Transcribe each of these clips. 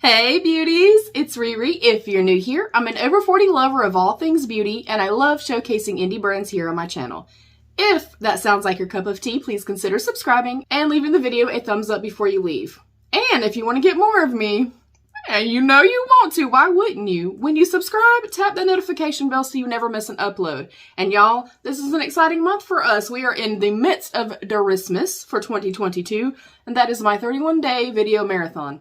Hey beauties, it's Riri. If you're new here, I'm an over 40 lover of all things beauty, and I love showcasing indie brands here on my channel. If that sounds like your cup of tea, please consider subscribing and leaving the video a thumbs up before you leave. And if you want to get more of me, and you know you want to, why wouldn't you? When you subscribe, tap the notification bell so you never miss an upload. And y'all, this is an exciting month for us. We are in the midst of Christmas for 2022, and that is my 31-day video marathon.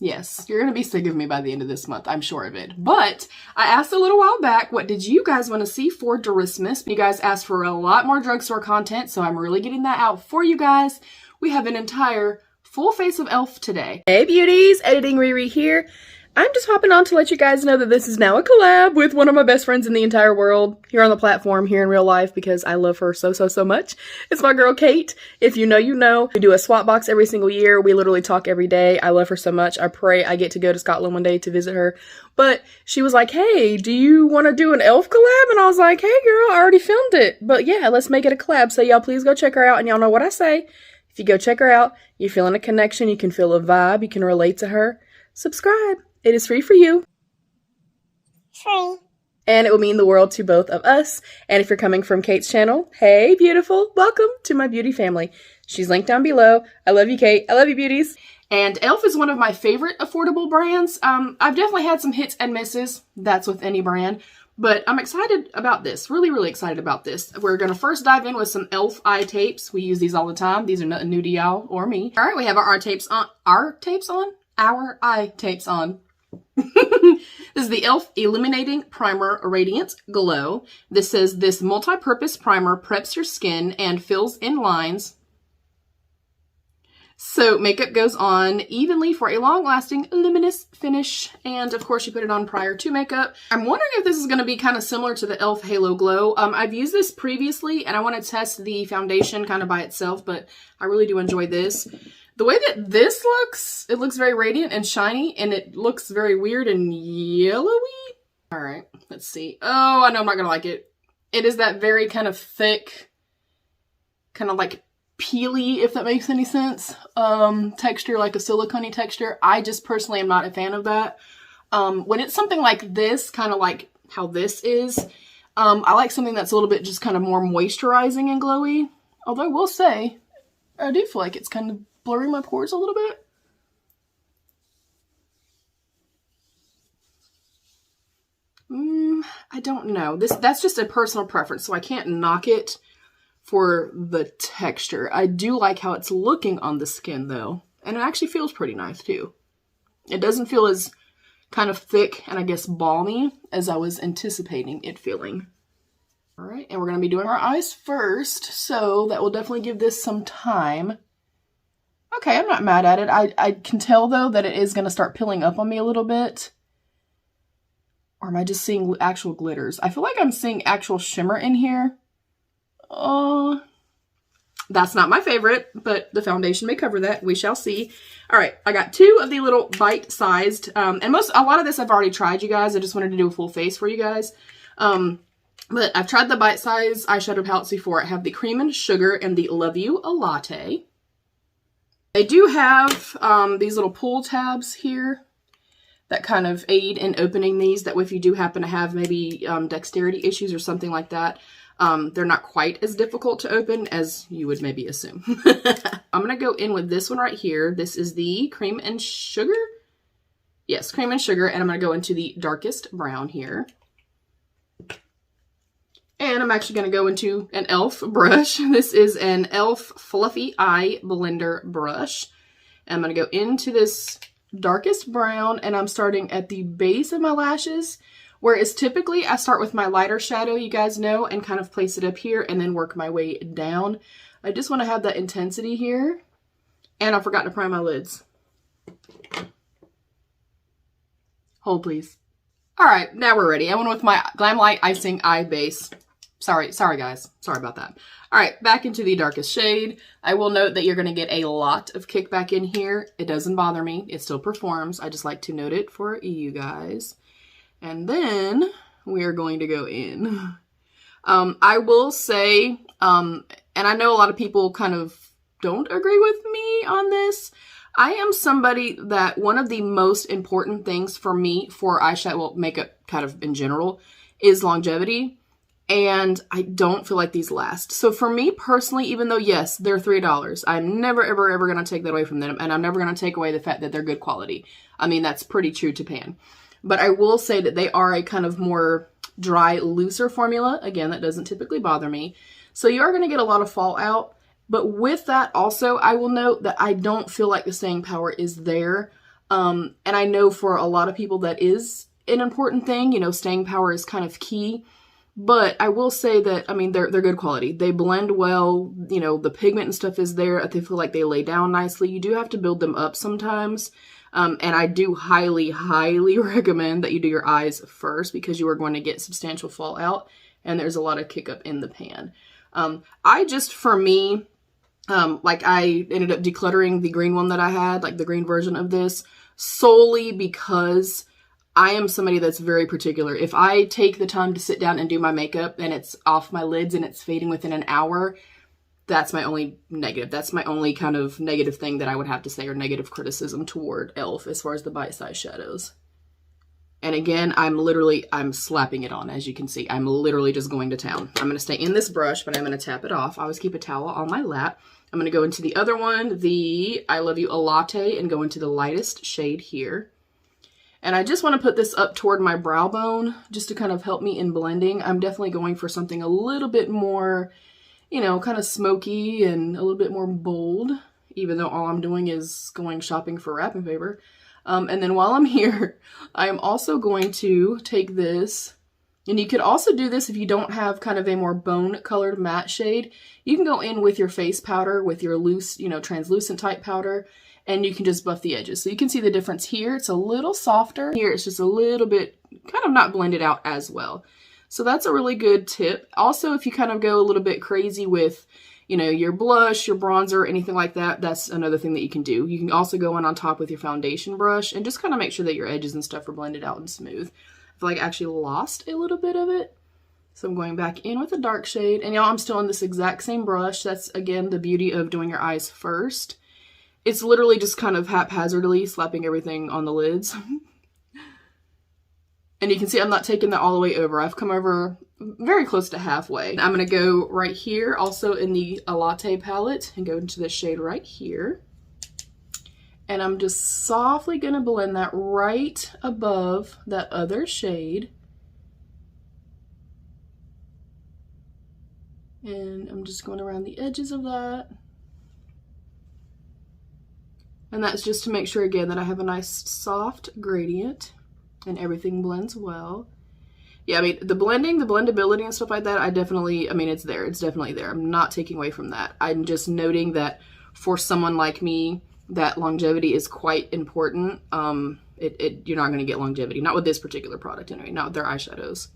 Yes, you're going to be sick of me by the end of this month, I'm sure of it. But I asked a little while back, what did you guys want to see for Christmas? You guys asked for a lot more drugstore content, so I'm really getting that out for you guys. We have an entire full face of e.l.f. today. Hey beauties, Editing Riri here. I'm just hopping on to let you guys know that this is now a collab with one of my best friends in the entire world here on the platform, here in real life, because I love her so much. It's my girl, Kate. If you know, you know. We do a swap box every single year. We literally talk every day. I love her so much. I pray I get to go to Scotland one day to visit her. But she was like, hey, do you want to do an e.l.f. collab? And I was like, hey girl, I already filmed it. But yeah, let's make it a collab. So y'all please go check her out. And y'all know what I say. If you go check her out, you're feeling a connection. You can feel a vibe. You can relate to her. Subscribe. It is free for you. Free. And it will mean the world to both of us. And if you're coming from Kate's channel, hey beautiful, welcome to my beauty family. She's linked down below. I love you, Kate. I love you, beauties. And e.l.f. is one of my favorite affordable brands. I've definitely had some hits and misses. That's with any brand. But I'm excited about this. Really excited about this. We're going to first dive in with some e.l.f. eye tapes. We use these all the time. These are nothing new to y'all or me. All right, we have our eye tapes on. Our eye tapes on. This is the e.l.f. Illuminating Primer Radiant Glow. This says, this multi-purpose primer preps your skin and fills in lines so makeup goes on evenly for a long-lasting luminous finish. And of course you put it on prior to makeup. I'm wondering if this is going to be kind of similar to the e.l.f. Halo Glow. I've used this previously and I want to test the foundation kind of by itself, but I really do enjoy this. The way that this looks, it looks very radiant and shiny, and it looks very weird and yellowy. All right, let's see. Oh, I know I'm not gonna like it. It is that very kind of thick, kind of like peely, if that makes any sense, texture, like a silicone-y texture. I just personally am not a fan of that. When it's something like this, kind of like how this is, I like something that's a little bit just kind of more moisturizing and glowy. Although I will say, I do feel like it's kind of blurring my pores a little bit. I don't know. That's just a personal preference, so I can't knock it for the texture. I do like how it's looking on the skin though, and it actually feels pretty nice too. It doesn't feel as kind of thick and I guess balmy as I was anticipating it feeling. All right, and we're going to be doing our eyes first, so that will definitely give this some time. Okay, I'm not mad at it. I can tell, though, that it is going to start pilling up on me a little bit. Or am I just seeing actual glitters? I feel like I'm seeing actual shimmer in here. Oh, that's not my favorite, but the foundation may cover that. We shall see. All right, I got two of the little bite-sized, and a lot of this I've already tried, you guys. I just wanted to do a full face for you guys. But I've tried the bite-size eyeshadow palettes before. I have the Cream and Sugar and the Love You a Latte. They do have these little pull tabs here that kind of aid in opening these, that if you do happen to have maybe dexterity issues or something like that, they're not quite as difficult to open as you would maybe assume. I'm going to go in with this one right here. This is the Cream and Sugar. Yes, Cream and Sugar, and I'm going to go into the darkest brown here. And I'm actually going to go into an e.l.f. brush. This is an e.l.f. Fluffy Eye Blender brush. And I'm going to go into this darkest brown, and I'm starting at the base of my lashes, whereas typically I start with my lighter shadow, you guys know, and kind of place it up here and then work my way down. I just want to have that intensity here. And I forgot to prime my lids. Hold, please. All right, now we're ready. I went with my Glam Light Icing Eye Base. Sorry guys. Sorry about that. All right, back into the darkest shade. I will note that you're going to get a lot of kickback in here. It doesn't bother me. It still performs. I just like to note it for you guys. And then we are going to go in. I will say, and I know a lot of people kind of don't agree with me on this. I am somebody that one of the most important things for me for eyeshadow, well, makeup kind of in general, is longevity. And I don't feel like these last. So for me personally, even though, yes, they're $3, I'm never, ever, ever going to take that away from them. And I'm never going to take away the fact that they're good quality. I mean, that's pretty true to pan. But I will say that they are a kind of more dry, looser formula. Again, that doesn't typically bother me. So you are going to get a lot of fallout. But with that also, I will note that I don't feel like the staying power is there. And I know for a lot of people that is an important thing. You know, staying power is kind of key. But I will say that, I mean, they're good quality. They blend well. You know, the pigment and stuff is there. I feel like they lay down nicely. You do have to build them up sometimes. And I do highly, highly recommend that you do your eyes first because you are going to get substantial fallout. And there's a lot of kick up in the pan. For me, like I ended up decluttering the green one that I had, like the green version of this, solely because I am somebody that's very particular. If I take the time to sit down and do my makeup and it's off my lids and it's fading within an hour, that's my only negative. That's my only kind of negative thing that I would have to say, or negative criticism toward e.l.f. as far as the bite-sized shadows. And again, I'm slapping it on, as you can see. I'm literally just going to town. I'm going to stay in this brush, but I'm going to tap it off. I always keep a towel on my lap. I'm going to go into the other one, the I Love You a Latte, and go into the lightest shade here. And I just want to put this up toward my brow bone just to kind of help me in blending. I'm definitely going for something a little bit more, you know, kind of smoky and a little bit more bold, even though all I'm doing is going shopping for wrapping paper. And then while I'm here, I am also going to take this, and you could also do this if you don't have kind of a more bone colored matte shade. You can go in with your face powder, with your loose, you know, translucent type powder, and you can just buff the edges. So you can see the difference here. It's a little softer. Here it's just a little bit kind of not blended out as well. So that's a really good tip. Also, if you kind of go a little bit crazy with, you know, your blush, your bronzer, anything like that, that's another thing that you can do. You can also go in on top with your foundation brush and just kind of make sure that your edges and stuff are blended out and smooth. I feel like I actually lost a little bit of it. So I'm going back in with a dark shade. And y'all, I'm still on this exact same brush. That's, again, the beauty of doing your eyes first. It's literally just kind of haphazardly slapping everything on the lids. And you can see I'm not taking that all the way over. I've come over very close to halfway. I'm going to go right here, also in the Latte palette, and go into this shade right here. And I'm just softly going to blend that right above that other shade. And I'm just going around the edges of that. And that's just to make sure, again, that I have a nice soft gradient and everything blends well. Yeah, I mean, the blending, the blendability and stuff like that, it's there. It's definitely there. I'm not taking away from that. I'm just noting that for someone like me, that longevity is quite important. You're not going to get longevity. Not with this particular product anyway, not with their eyeshadows.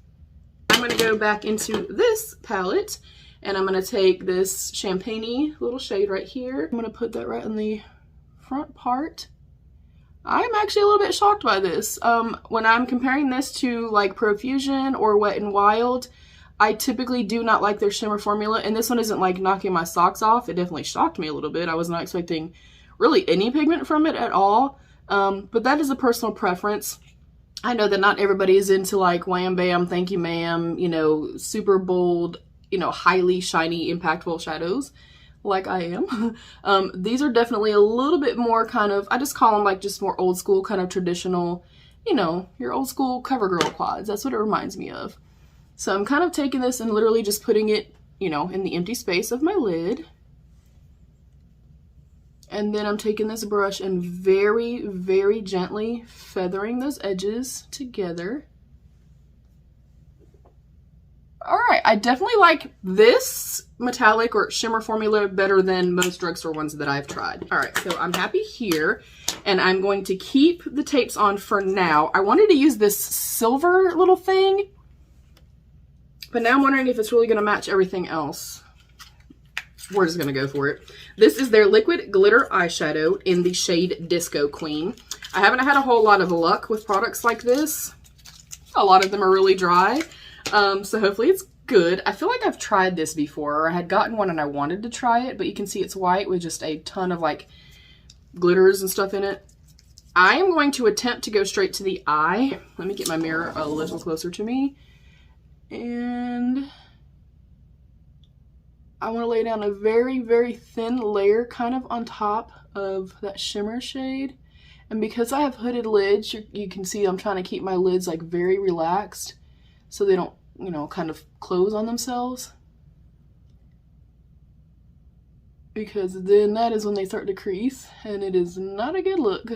I'm going to go back into this palette, and I'm going to take this champagne-y little shade right here. I'm going to put that right in the front part. I'm actually a little bit shocked by this. When I'm comparing this to like Profusion or Wet n Wild, I typically do not like their shimmer formula, and this one isn't like knocking my socks off. It definitely shocked me a little bit. I was not expecting really any pigment from it at all, but that is a personal preference. I know that not everybody is into like wham bam, thank you ma'am, you know, super bold, you know, highly shiny, impactful shadows like I am. These are definitely a little bit more kind of, I just call them like just more old school, kind of traditional, you know, your old school CoverGirl quads. That's what it reminds me of. So I'm kind of taking this and literally just putting it, you know, in the empty space of my lid. And then I'm taking this brush and very, very gently feathering those edges together. All right, I definitely like this metallic or shimmer formula better than most drugstore ones that I've tried. All right, so I'm happy here, and I'm going to keep the tapes on for now. I wanted to use this silver little thing, but now I'm wondering if it's really going to match everything else. We're just going to go for it. This is their liquid glitter eyeshadow in the shade Disco Queen. I haven't had a whole lot of luck with products like this. A lot of them are really dry. So hopefully it's good. I feel like I've tried this before, or I had gotten one and I wanted to try it, but you can see it's white with just a ton of like glitters and stuff in it. I am going to attempt to go straight to the eye. Let me get my mirror a little closer to me. And I want to lay down a very, very thin layer kind of on top of that shimmer shade. And because I have hooded lids, you can see I'm trying to keep my lids like very relaxed so they don't, you know, kind of close on themselves. Because then that is when they start to crease and it is not a good look.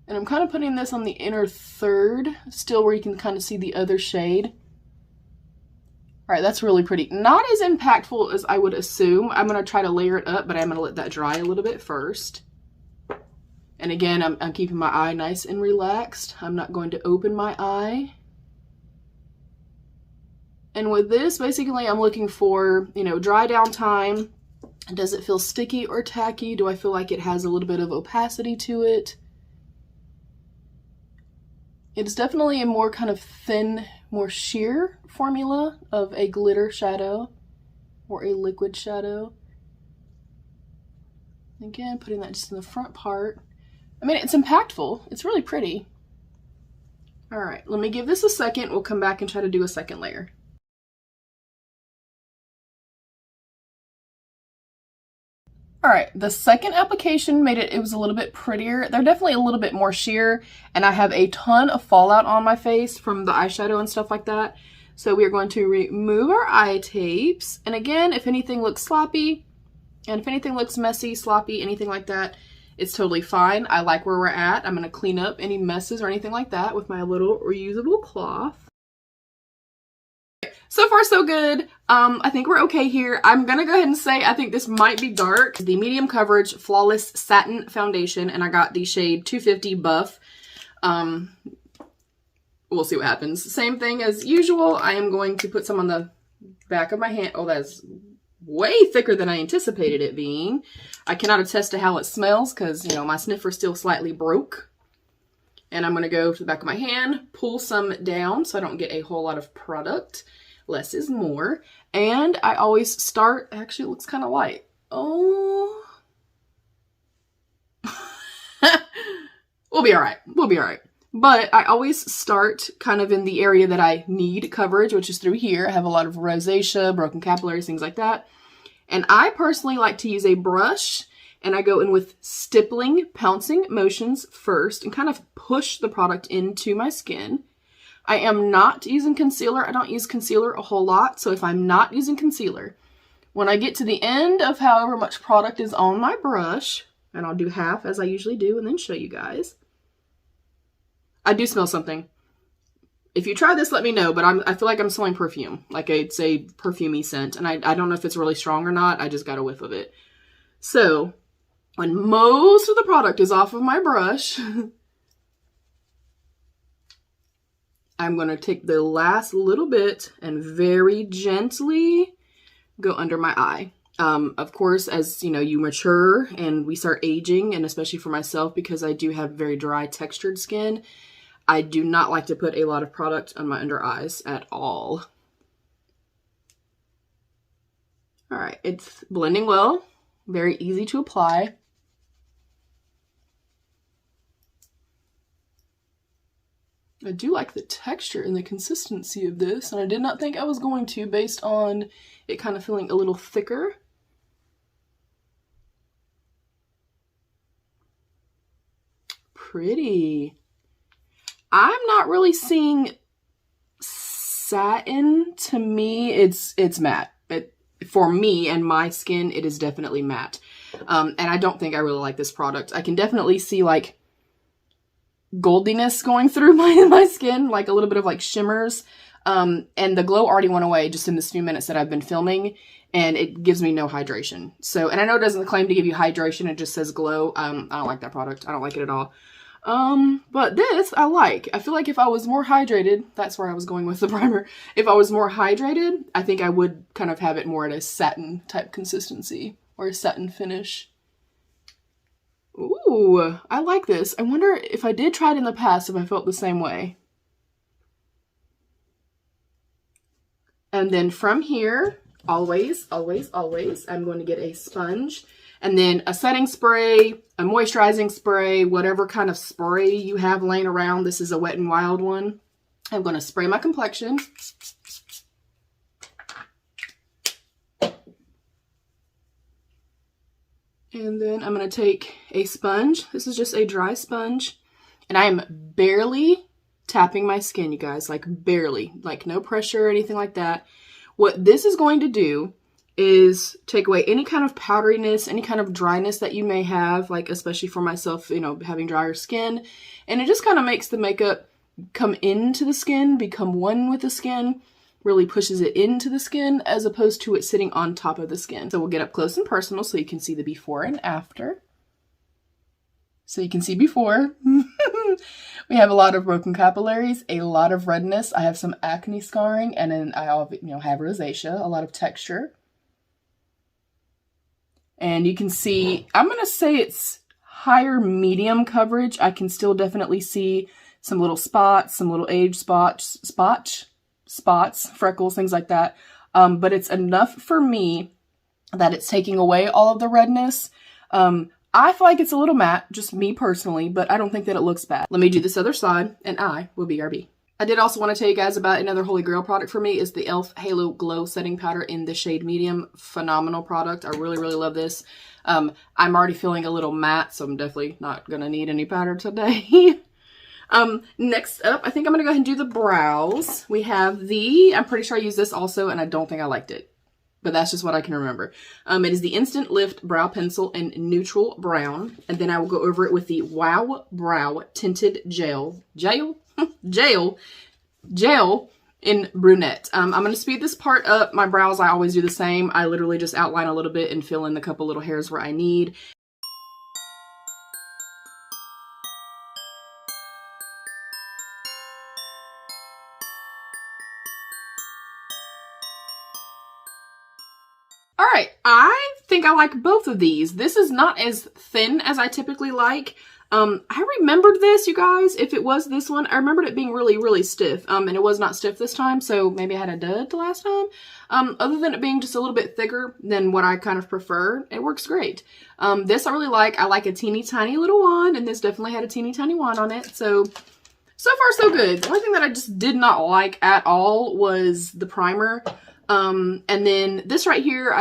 And I'm kind of putting this on the inner third, still where you can kind of see the other shade. All right, that's really pretty. Not as impactful as I would assume. I'm going to try to layer it up, but I'm going to let that dry a little bit first. And again, I'm keeping my eye nice and relaxed. I'm not going to open my eye. And with this, basically, I'm looking for, you know, dry down time. Does it feel sticky or tacky? Do I feel like it has a little bit of opacity to it? It's definitely a more kind of thin, more sheer formula of a glitter shadow or a liquid shadow. Again, putting that just in the front part. I mean, it's impactful. It's really pretty. All right, let me give this a second. We'll come back and try to do a second layer. All right, the second application made it was a little bit prettier. They're definitely a little bit more sheer, and I have a ton of fallout on my face from the eyeshadow and stuff like that. So we are going to remove our eye tapes. And again, if anything looks sloppy, and if anything looks messy, sloppy, anything like that, it's totally fine. I like where we're at. I'm gonna clean up any messes or anything like that with my little reusable cloth. So far, so good. I think we're okay here. I'm gonna go ahead and say I think this might be dark. The medium coverage Flawless Satin Foundation, and I got the shade 250 Buff. We'll see what happens. Same thing as usual. I am going to put some on the back of my hand. Oh, that's way thicker than I anticipated it being. I cannot attest to how it smells because, you know, my sniffer still slightly broke. And I'm gonna go to the back of my hand, pull some down so I don't get a whole lot of product. Less is more. And I always start, actually it looks kind of light. Oh. We'll be all right. We'll be all right. But I always start kind of in the area that I need coverage, which is through here. I have a lot of rosacea, broken capillaries, things like that. And I personally like to use a brush, and I go in with stippling, pouncing motions first and kind of push the product into my skin. I am not using concealer. I don't use concealer a whole lot. So if I'm not using concealer, when I get to the end of however much product is on my brush, and I'll do half as I usually do and then show you guys. I do smell something. If you try this, let me know, but I feel like I'm smelling perfume. Like it's a perfumey scent. And I don't know if it's really strong or not. I just got a whiff of it. So when most of the product is off of my brush, I'm going to take the last little bit and very gently go under my eye. Of course, as you know, you mature and we start aging, and especially for myself, because I do have very dry textured skin, I do not like to put a lot of product on my under eyes at all. All right, it's blending well, very easy to apply. I do like the texture and the consistency of this, and I did not think I was going to based on it kind of feeling a little thicker. Pretty. I'm not really seeing satin. To me, it's matte. For me and my skin, it is definitely matte. And I don't think I really like this product. I can definitely see like goldiness going through my skin, like a little bit of like shimmers. And the glow already went away just in this few minutes that I've been filming, and it gives me no hydration. So, and I know it doesn't claim to give you hydration, it just says glow. I don't like that product. I don't like it at all. But this I like. I feel like if I was more hydrated, that's where I was going with the primer. If I was more hydrated, I think I would kind of have it more at a satin type consistency or a satin finish. Ooh, I like this. I wonder if I did try it in the past, if I felt the same way. And then from here, always, I'm going to get a sponge. And then a setting spray, a moisturizing spray, whatever kind of spray you have laying around. This is a Wet n Wild one. I'm going to spray my complexion. And then I'm going to take a sponge. This is just a dry sponge. And I am barely tapping my skin, you guys. Like barely. Like no pressure or anything like that. What this is going to do is take away any kind of powderiness, any kind of dryness that you may have, like especially for myself, you know, having drier skin. And it just kind of makes the makeup come into the skin, become one with the skin, really pushes it into the skin as opposed to it sitting on top of the skin. So we'll get up close and personal so you can see the before and after. So you can see before. We have a lot of broken capillaries, a lot of redness. I have some acne scarring, and then I have rosacea, a lot of texture. And you can see, I'm going to say it's higher medium coverage. I can still definitely see some little spots, some little age spots, freckles, things like that. But it's enough for me that it's taking away all of the redness. I feel like it's a little matte, just me personally, but I don't think that it looks bad. Let me do this other side, and I will BRB. I did also want to tell you guys about another holy grail product for me is the e.l.f. Halo Glow Setting Powder in the shade medium. Phenomenal product. I really, really love this. I'm already feeling a little matte, so I'm definitely not going to need any powder today. Next up, I think I'm going to go ahead and do the brows. We have I'm pretty sure I used this also, and I don't think I liked it. But that's just what I can remember. It is the Instant Lift Brow Pencil in Neutral Brown. And then I will go over it with the Wow Brow Tinted Gel in Brunette. I'm going to speed this part up. My brows, I always do the same. I literally just outline a little bit and fill in the couple little hairs where I need. All right, I think I like both of these. This is not as thin as I typically like. I remembered this, you guys. If it was this one, I remembered it being really, really stiff. And it was not stiff this time, so maybe I had a dud the last time. Other than it being just a little bit thicker than what I kind of prefer, it works great. This I really like. I like a teeny tiny little wand, and this definitely had a teeny tiny wand on it. So far so good. The only thing that I just did not like at all was the primer. And then this right here,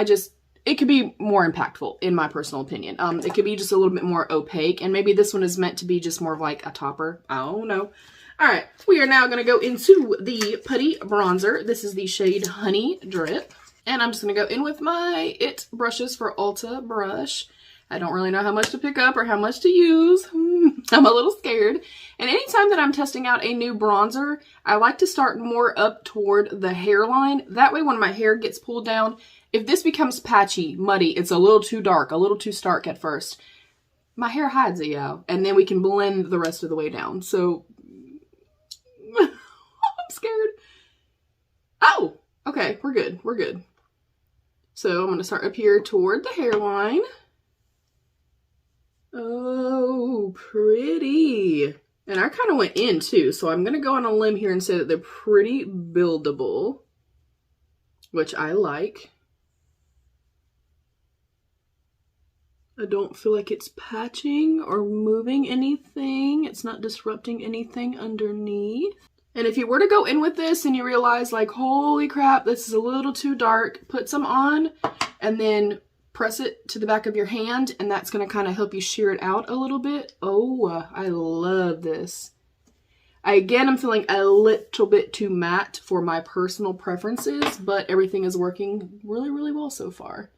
it could be more impactful in my personal opinion. It could be just a little bit more opaque, and maybe this one is meant to be just more of like a topper. I don't know. All right, we are now going to go into the putty bronzer. This is the shade Honey Drip, and I'm just going to go in with my IT brushes for Ulta brush. I don't really know how much to pick up or how much to use. I'm a little scared. And anytime that I'm testing out a new bronzer, I like to start more up toward the hairline. That way when my hair gets pulled down, if this becomes patchy, muddy, it's a little too dark, a little too stark at first, my hair hides it, y'all. And then we can blend the rest of the way down. So, I'm scared. Oh, okay, we're good, we're good. So I'm going to start up here toward the hairline. Oh, pretty. And I kind of went in too, so I'm going to go on a limb here and say that they're pretty buildable, which I like. I don't feel like it's patching or moving anything. It's not disrupting anything underneath. And if you were to go in with this and you realize like, holy crap, this is a little too dark, put some on and then press it to the back of your hand, and that's going to kind of help you sheer it out a little bit. Oh, I love this. Again, I'm feeling a little bit too matte for my personal preferences, but everything is working really, really well so far.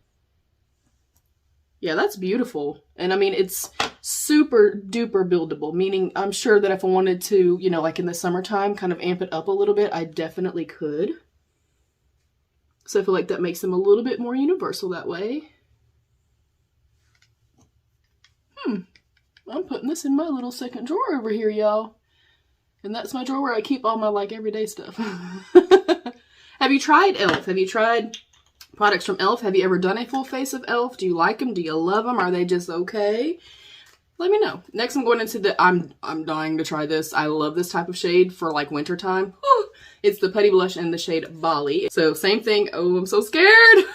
Yeah, that's beautiful. And I mean, it's super duper buildable, meaning I'm sure that if I wanted to, you know, like in the summertime, kind of amp it up a little bit, I definitely could. So I feel like that makes them a little bit more universal that way. I'm putting this in my little second drawer over here, y'all. And that's my drawer where I keep all my, like, everyday stuff. Have you tried e.l.f.? Have you tried products from e.l.f.? Have you ever done a full face of e.l.f.? Do you like them? Do you love them? Are they just okay? Let me know. Next, I'm going into the, I'm dying to try this. I love this type of shade for, like, wintertime. It's the Putty Blush in the shade Bali. So, same thing. Oh, I'm so scared.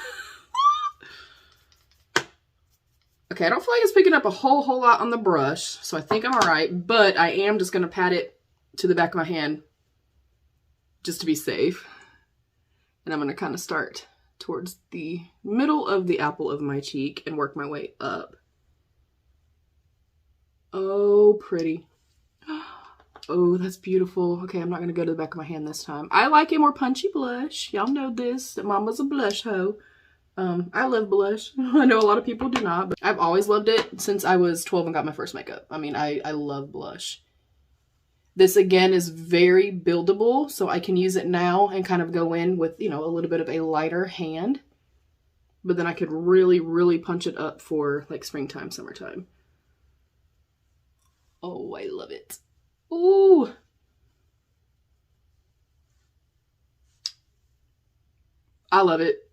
Okay, I don't feel like it's picking up a whole lot on the brush, so I think I'm all right, but I am just going to pat it to the back of my hand just to be safe. And I'm going to kind of start towards the middle of the apple of my cheek and work my way up. Oh, pretty. Oh, that's beautiful. Okay, I'm not going to go to the back of my hand this time. I like a more punchy blush. Y'all know this, that Mama's a blush hoe. I love blush. I know a lot of people do not, but I've always loved it since I was 12 and got my first makeup. I mean, I love blush. This, again, is very buildable, so I can use it now and kind of go in with, you know, a little bit of a lighter hand. But then I could really punch it up for, like, springtime, summertime. Oh, I love it. Ooh. I love it.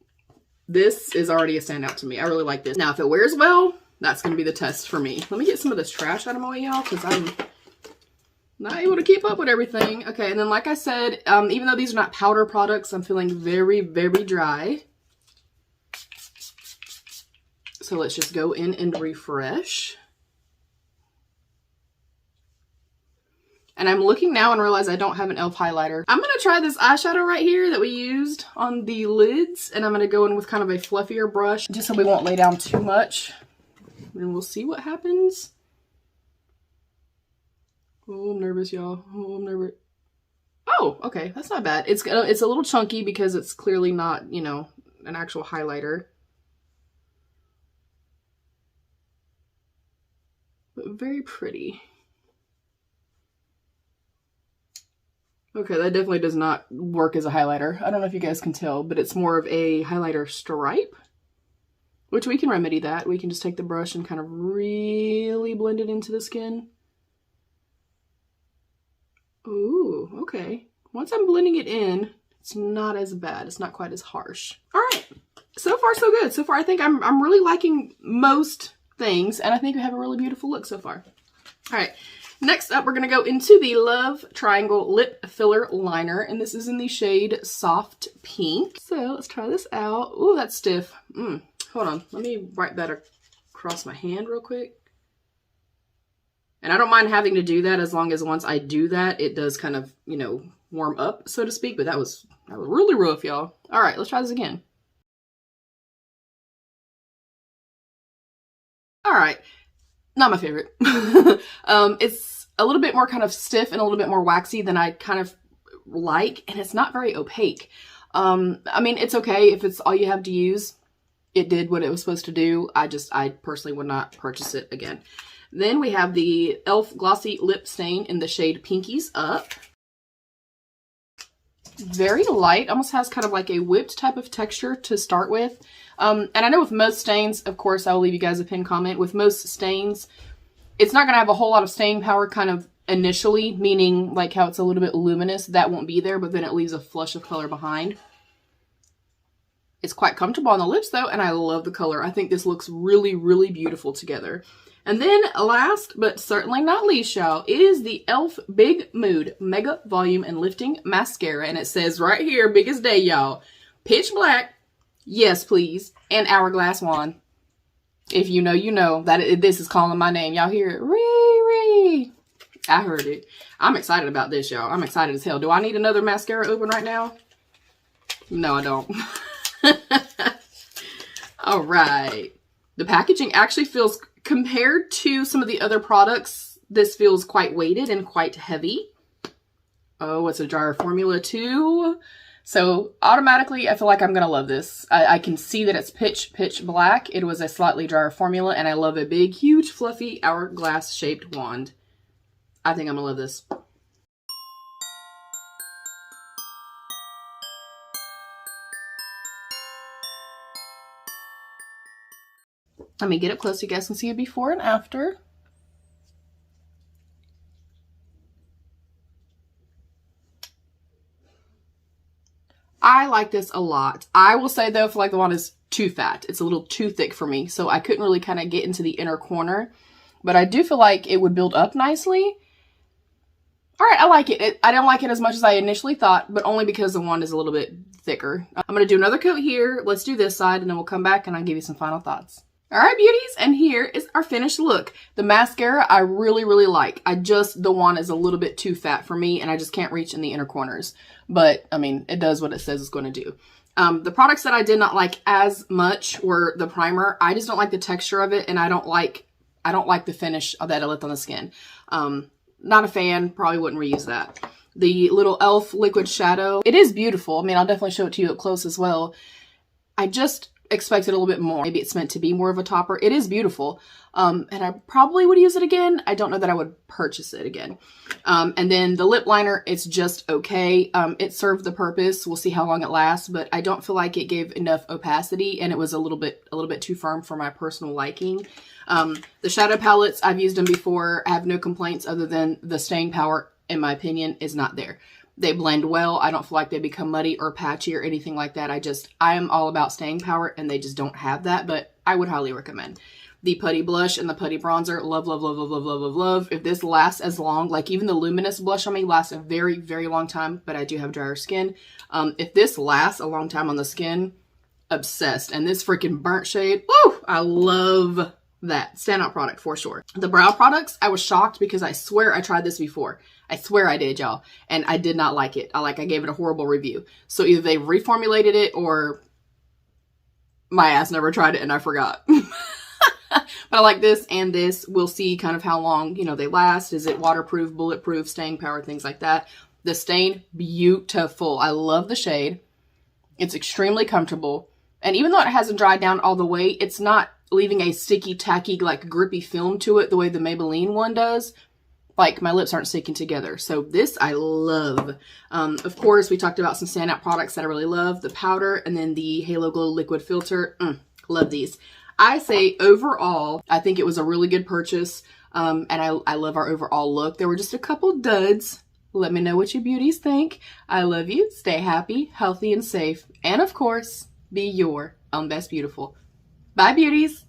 This is already a standout to me. I really like this. Now, if it wears well, that's going to be the test for me. Let me get some of this trash out of my way, y'all, because I'm not able to keep up with everything. Okay, and then like I said, even though these are not powder products, I'm feeling very dry. So let's just go in and refresh. And I'm looking now and realize I don't have an e.l.f. highlighter. I'm going to try this eyeshadow right here that we used on the lids. And I'm going to go in with kind of a fluffier brush just so we won't lay down too much. And we'll see what happens. Oh, I'm nervous, y'all. Oh, I'm nervous. Oh, okay. That's not bad. It's a little chunky because it's clearly not, you know, an actual highlighter. But very pretty. Okay, that definitely does not work as a highlighter. I don't know if you guys can tell, but it's more of a highlighter stripe, which we can remedy that. We can just take the brush and kind of really blend it into the skin. Ooh, okay. Once I'm blending it in, it's not as bad. It's not quite as harsh. All right, so far so good. So far I think I'm really liking most things, and I think we have a really beautiful look so far. All right. Next up, we're going to go into the Love Triangle Lip Filler Liner, and this is in the shade Soft Pink. So let's try this out. Ooh, that's stiff. Hold on. Let me wipe that across my hand real quick. And I don't mind having to do that as long as once I do that, it does kind of, you know, warm up, so to speak. But that was really rough, y'all. All right, let's try this again. All right. Not my favorite. It's a little bit more kind of stiff and a little bit more waxy than I kind of like, and it's not very opaque. I mean, it's okay if it's all you have to use. It did what it was supposed to do. I personally would not purchase it again. Then we have the e.l.f. Glossy Lip Stain in the shade Pinkies Up. Very light, almost has kind of like a whipped type of texture to start with. And I know with most stains, of course, I'll leave you guys a pinned comment. With most stains, it's not going to have a whole lot of staying power kind of initially, meaning like how it's a little bit luminous. That won't be there, but then it leaves a flush of color behind. It's quite comfortable on the lips, though, and I love the color. I think this looks really beautiful together. And then last, but certainly not least, y'all, is the e.l.f. Big Mood Mega Volume and Lifting Mascara. And it says right here, big as day, y'all, Pitch Black, yes please, and Hourglass Wand. If you know, you know that this is calling my name. Y'all hear it? Ree. I heard it. I'm excited about this, y'all. I'm excited as hell. Do I need another mascara open right now? No, I don't. All right. The packaging actually feels, compared to some of the other products, this feels quite weighted and quite heavy. Oh, it's a jar formula too. So automatically, I feel like I'm going to love this. I can see that it's pitch black. It was a slightly drier formula, and I love a big, huge, fluffy, hourglass-shaped wand. I think I'm going to love this. Let me get it close so you guys can see a before and after. I like this a lot. I will say though, I feel like the wand is too fat. It's a little too thick for me, so I couldn't really kind of get into the inner corner. But I do feel like it would build up nicely. All right, I like it. I don't like it as much as I initially thought, but only because the wand is a little bit thicker. I'm going to do another coat here. Let's do this side, and then we'll come back and I'll give you some final thoughts. All right, beauties, and here is our finished look. The mascara I really, really like. The wand is a little bit too fat for me, and I just can't reach in the inner corners. But, I mean, it does what it says it's going to do. The products that I did not like as much were the primer. I just don't like the texture of it, and I don't like the finish that it left on the skin. Not a fan, probably wouldn't reuse that. The little e.l.f. liquid shadow, it is beautiful. I mean, I'll definitely show it to you up close as well. I just expected a little bit more. Maybe it's meant to be more of a topper. It is beautiful. And I probably would use it again. I don't know that I would purchase it again. And then the lip liner, it's just okay. It served the purpose. We'll see how long it lasts, but I don't feel like it gave enough opacity, and it was a little bit too firm for my personal liking. The shadow palettes, I've used them before. I have no complaints other than the staying power, in my opinion, is not there. They blend well. I don't feel like they become muddy or patchy or anything like that. I am all about staying power, and they just don't have that, but I would highly recommend. The putty blush and the putty bronzer, love, love, love, love, love, love, love, love. If this lasts as long, like even the luminous blush on me lasts a very, very long time, but I do have drier skin. If this lasts a long time on the skin, obsessed. And this freaking burnt shade, woo, I love that. Standout product for sure. The brow products, I was shocked because I swear I tried this before. I swear I did, y'all. And I did not like it. I gave it a horrible review. So either they reformulated it or my ass never tried it and I forgot. But I like this and this. We'll see kind of how long, they last. Is it waterproof, bulletproof, staying power, things like that. The stain, beautiful. I love the shade. It's extremely comfortable. And even though it hasn't dried down all the way, it's not leaving a sticky, tacky, like grippy film to it the way the Maybelline one does. Like, my lips aren't sticking together. So this I love. Of course, we talked about some standout products that I really love. The powder and then the Halo Glow liquid filter. Love these. I say overall, I think it was a really good purchase. And I love our overall look. There were just a couple duds. Let me know what you beauties think. I love you. Stay happy, healthy, and safe. And of course, be your own best beautiful. Bye, beauties.